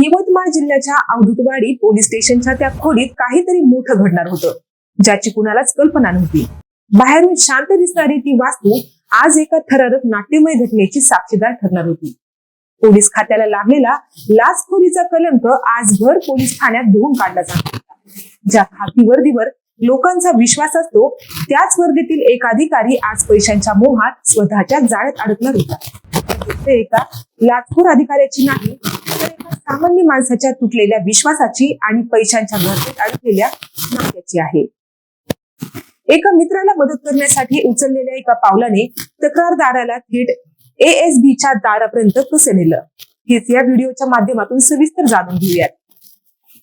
यवतमाळ जिल्ह्याच्या अवधूतवाडी पोलीस स्टेशनच्या त्या खोलीत काहीतरी मोठं घडणार होतं, ज्याची कुणालाच कल्पना नव्हती. बाहेरून शांत दिसणारी ती वास्तू आज एका थरारक नाट्यमय घटनेची साक्षीदार ठरणार होती. पोलीस खात्याला लागलेला लाचखोरीचा कलंक आजभर पोलीस ठाण्यात धुवून काढला जात होता. ज्या खाकी वर्दीवर लोकांचा विश्वास असतो, त्याच वर्दीतील एक अधिकारी आज पैशांच्या मोहात स्वतःच्या जाळ्यात अडकणार होता. ते एका लाचखोर अधिकाऱ्याची नाही, तर एका सामान्य माणसाच्या तुटलेल्या विश्वासाची आणि पैशांच्या गर्दीत अडकलेल्या नात्याची आहे. एका मित्राला मदत करण्यासाठी उचललेल्या एका पावलाने तक्रारदाराला थेट ASBच्या दारापर्यंत कसं नेलं, हेच या व्हिडिओच्या माध्यमातून सविस्तर जाणून घेऊयात.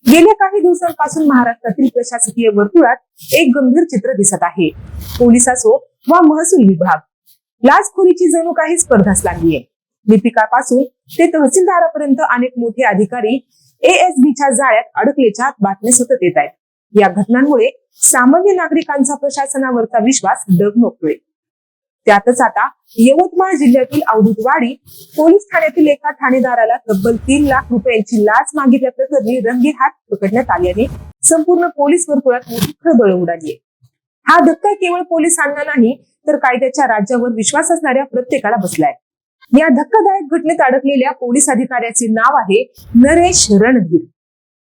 गेल्या काही दिवसांपासून महाराष्ट्रातील प्रशासकीय वर्तुळात एक गंभीर चित्र दिसत आहे. पोलीस असो वा महसूल विभाग, लाचखोरीची जणू काही स्पर्धाच लागलीये. लिपिकापासून ते तहसीलदारापर्यंत अनेक मोठे अधिकारी ASBच्या जाळ्यात अडकल्याच्या बातम्या सतत येत आहेत. या घटनांमुळे सामान्य नागरिकांचा प्रशासनावरचा विश्वास डगमगतोय. त्यातच आता यवतमाळ जिल्ह्यातील अवधूतवाडी पोलीस ठाण्यातील एका ठाणेदाराला तब्बल 3 लाख रुपयांची लाच मागितल्या प्रकरणी रंगेहात पकडण्यात आल्याने संपूर्ण पोलीस वर्तुळात मोठी खळबळ उडाली आहे. हा धक्का केवळ पोलिसांना नाही, तर कायद्याच्या राज्यावर विश्वास असणाऱ्या प्रत्येकाला बसलाय. या धक्कादायक घटनेत अडकलेल्या पोलीस अधिकाऱ्याचे नाव आहे नरेश रणधीर.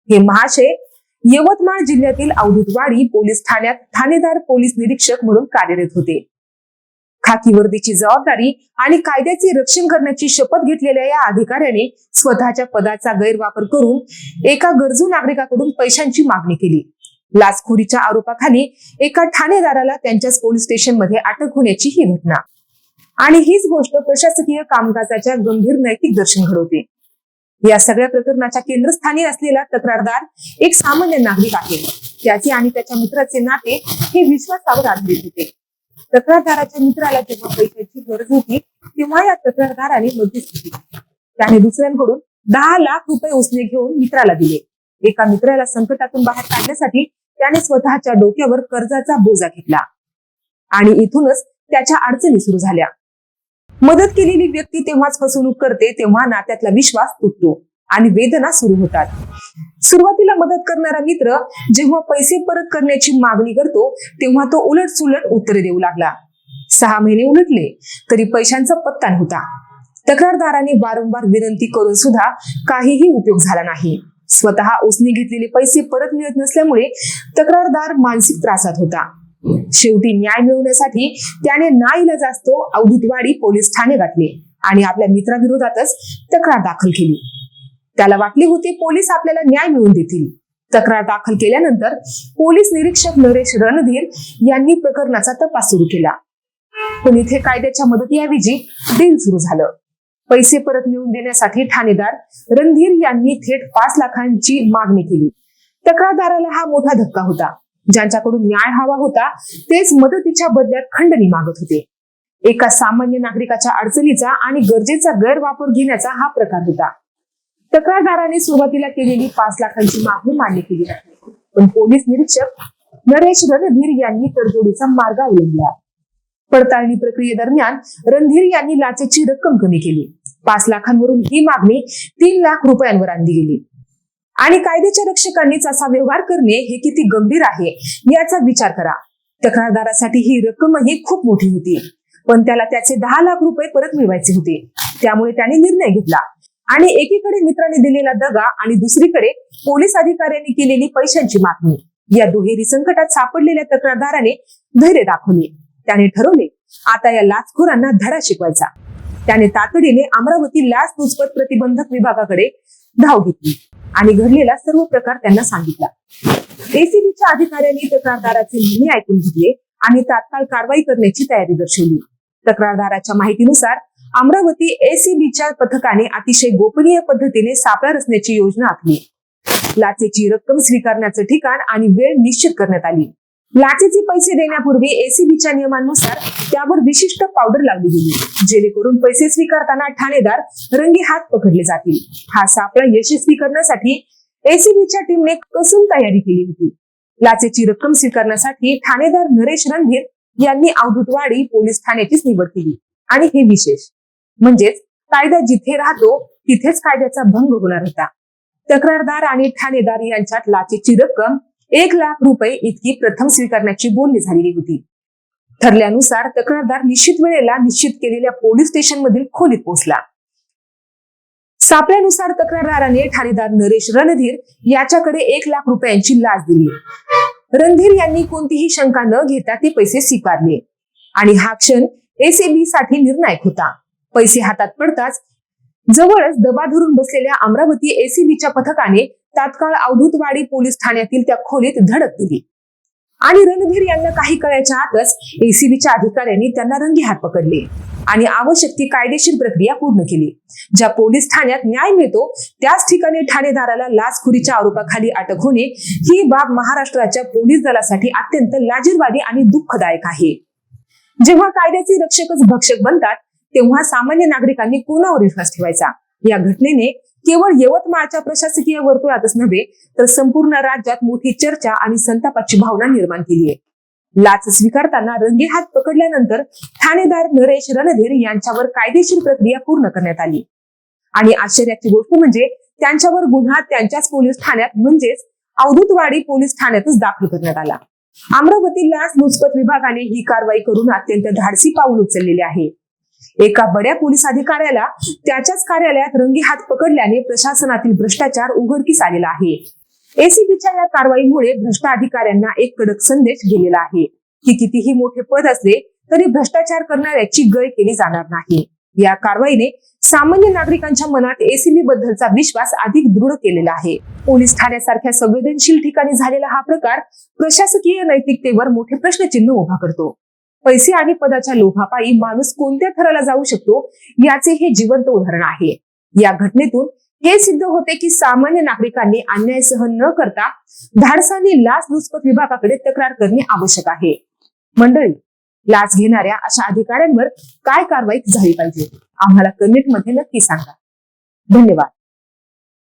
हे महाशय यवतमाळ जिल्ह्यातील अवधूतवाडी पोलीस ठाण्यात ठाणेदार पोलीस निरीक्षक म्हणून कार्यरत होते. खाकी वर्दीची जबाबदारी आणि कायद्याचे रक्षण करण्याची शपथ घेतलेल्या या अधिकाऱ्याने स्वतःच्या पदाचा गैरवापर करून एका गरजू नागरिकाकडून पैशांची मागणी केली. लाचखोरीच्या आरोपाखाली एका ठाणेदाराला त्यांच्याच पोलीस स्टेशन मध्ये अटक होण्याची ही घटना. आणि हीच गोष्ट प्रशासकीय कामकाजाच्या गंभीर नैतिक दर्शन घडवते. या सगळ्या प्रकरणाच्या केंद्रस्थानी असलेला तक्रारदार एक सामान्य नागरिक आहे. त्याचे आणि त्याच्या मित्राचे नाते हे विश्वासावर आधारित होते. तक्रारदाराच्या मित्राला जेव्हा पैशाची गरज होती, तेव्हा या तक्रारदाराने मध्यस्थी केली. त्याने दुसऱ्यांकडून 10 लाख रुपये उसने घेऊन मित्राला दिले. एका मित्राला संकटातून बाहेर काढण्यासाठी त्याने स्वतःच्या डोक्यावर कर्जाचा बोजा घेतला आणि इथूनच त्याच्या अडचणी सुरू झाल्या. मदत केलेली व्यक्ती तेव्हाच फसवणूक करते, तेव्हा नात्यातला विश्वास तुटतो आणि वेदना सुरू होतात. सुरुवातीला मदत करणारा मित्र जेव्हा पैसे परत करण्याची मागणी करतो, तेव्हा तो उलट सुलट उत्तरे देऊ लागला. 6 महिने उलटले तरी पैशांचा पत्ता नव्हता. तक्रारदाराने वारंवार विनंती करून सुद्धा काहीही उपयोग झाला नाही. स्वतः उसने घेतलेले पैसे परत मिळत नसल्यामुळे तक्रारदार मानसिक त्रासात होता. शेवटी न्याय मिळवण्यासाठी त्याने नाईलाजास्तव अवधूतवाडी पोलीस ठाणे गाठले आणि आपल्या मित्राविरोधातच तक्रार दाखल केली. त्याला वाटले होते पोलीस आपल्याला न्याय मिळवून देतील. तक्रार दाखल केल्यानंतर पोलीस निरीक्षक नरेश रणधीर यांनी प्रकरणाचा तपास सुरू केला. पण इथे कायद्याच्या मदतीऐवजी डील सुरू झालं. पैसे परत मिळवून देण्यासाठी ठाणेदार रणधीर यांनी थेट 5 लाखांची मागणी केली. तक्रारदाराला हा मोठा धक्का होता. ज्यांच्याकडून न्याय हवा होता तेच मदतीच्या बदल्यात खंडणी मागत होते. एका सामान्य नागरिकाच्या अडचणीचा आणि गरजेचा गैरवापर घेण्याचा हा प्रकार होता. तक्रारदाराने सुरुवातीला केलेली 5 लाखांची मागणी मान्य केली नाही, पण पोलीस निरीक्षक नरेश रणधीर यांनी तडजोडीचा मार्ग अवलंबला. पडताळणी प्रक्रियेदरम्यान रणधीर यांनी लाचेची रक्कम कमी केली. 5 लाखांवरून ही मागणी 3 लाख रुपयांवर आणली गेली. आणि कायद्याच्या रक्षकांनीच असा व्यवहार करणे हे किती गंभीर आहे याचा विचार करा. तक्रारदारासाठी ही रक्कमही खूप मोठी होती, पण त्याला त्याचे 10 लाख रुपये परत मिळवायचे होते. त्यामुळे त्याने निर्णय घेतला आणि एकीकडे मित्राने दिलेला दगा आणि दुसरीकडे पोलीस अधिकाऱ्यांनी केलेली पैशांची मागणी, या दुहेरी संकटात सापडलेल्या तक्रारदाराने धैर्य दाखवले. त्याने ठरवले आता या लाचखोरांना धडा शिकवायचा. त्याने तातडीने अमरावती लाचलुचपत प्रतिबंधक विभागाकडे धाव घेतली आणि घडलेला सर्व प्रकार त्यांना सांगितला. ACBच्या अधिकाऱ्यांनी तक्रारदाराचे म्हणणे ऐकून घेतले आणि तात्काळ कारवाई करण्याची तयारी दर्शवली. तक्रारदाराच्या माहितीनुसार अमरावती ACBच्या पथकाने अतिशय गोपनीय पद्धतीने सापळा रचण्याची योजना आखली. लाचेची रक्कम स्वीकारण्याचं ठिकाण आणि वेळ निश्चित करण्यात आली. लाचेचे पैसे देण्यापूर्वी ACBच्या नियमांनुसार त्यावर विशिष्ट पावडर लावली गेली, जेणेकरून पैसे स्वीकारताना ठाणेदार रंगेहात पकडले जातील. हा सापळा यशस्वी करण्यासाठी ACBच्या टीमने कसून तयारी केली होती. लाचेची रक्कम स्वीकारण्यासाठी ठाणेदार नरेश रणधीर यांनी अवधूतवाडी पोलीस ठाण्याचीच निवड केली. आणि हे विशेष म्हणजेच कायदा जिथे राहतो तिथेच कायद्याचा भंग होणार होता. तक्रारदार आणि ठाणेदार यांच्यात लाचेची रक्कम 1,00,000 रुपये इतकी प्रथम स्वीकारण्याची बोलणी झालेली होती. ठरल्यानुसार तक्रारदार निश्चित वेळेला निश्चित केलेल्या पोलीस स्टेशन मधील खोलीत पोहोचला. सापळ्यानुसार तक्रारदाराने ठाणेदार नरेश रणधीर याच्याकडे 1,00,000 रुपयांची लाच दिली. रणधीर यांनी कोणतीही शंका न घेता ते पैसे स्वीकारले आणि हा क्षण एसीबी साठी निर्णायक होता. पैसे हातात पडताच जवळच दबा धरून बसलेल्या अमरावती एसीबीच्या पथकाने तात्काळ अवधूतवाडी पोलीस ठाण्यातील त्या खोलीत धडक दिली आणि रणधीर यांना काही कळायच्या आतच एसीबीच्या अधिकाऱ्यांनी त्यांना रंगेहात पकडले आणि आवश्यक ती कायदेशीर प्रक्रिया पूर्ण केली. ज्या पोलीस ठाण्यात न्याय मिळतो त्याच ठिकाणी ठाणेदाराला लाचखोरीच्या आरोपाखाली अटक होणे ही बाब महाराष्ट्राच्या पोलीस दलासाठी अत्यंत लाजिरवाणी आणि दुःखदायक आहे. जेव्हा कायद्याचे रक्षकच भक्षक बनतात तेव्हा सामान्य नागरिकांनी कोणावर विश्वास ठेवायचा? या घटनेने केवळ यवतमाळच्या प्रशासकीय वर्तुळातच नव्हे तर संपूर्ण राज्यात मोठी चर्चा आणि संतापाची भावना निर्माण केली आहे. लाच स्वीकारताना रंगेहात पकडल्यानंतर ठाणेदार नरेश रणधीर यांच्यावर कायदेशीर प्रक्रिया पूर्ण करण्यात आली आणि आश्चर्याची गोष्ट म्हणजे त्यांच्यावर गुन्हा त्यांच्याच पोलीस ठाण्यात म्हणजेच अवधूतवाडी पोलीस ठाण्यातच दाखल करण्यात आला. अमरावती लाचलुचपत विभागाने ही कारवाई करून अत्यंत धाडसी पाऊल उचललेले आहे. एका बड्या पोलीस अधिकाऱ्याला त्याच्याच कार्यालयात रंगेहात पकडल्याने प्रशासनातील भ्रष्टाचार उघडकीस आलेला आहे. एसीबीच्या या कारवाईमुळे भ्रष्ट अधिकाऱ्यांना एक कडक संदेश गेलेला आहे की कितीही मोठे पद असले तरी भ्रष्टाचार करणाऱ्याची गय केली जाणार नाही. या कारवाईने सामान्य नागरिकांच्या मनात एसीबी बद्दलचा विश्वास अधिक दृढ केलेला आहे. पोलीस ठाण्यासारख्या संवेदनशील ठिकाणी झालेला हा प्रकार प्रशासकीय नैतिकतेवर मोठे प्रश्नचिन्ह उभा करतो. पैसे आणि पदाच्या लोभापायी माणूस कोणत्या थराला जाऊ शकतो याचे हे जिवंत उदाहरण आहे. या घटनेतून हे सिद्ध होते की सामान्य नागरिकांनी अन्याय सहन न करता धाडसाने लाचलुचपत विभागाकडे तक्रार करणे आवश्यक आहे. मंडळी, लाच घेणाऱ्या अशा अधिकाऱ्यांवर काय कारवाई झाली पाहिजे आम्हाला कमेंट मध्ये नक्की सांगा. धन्यवाद.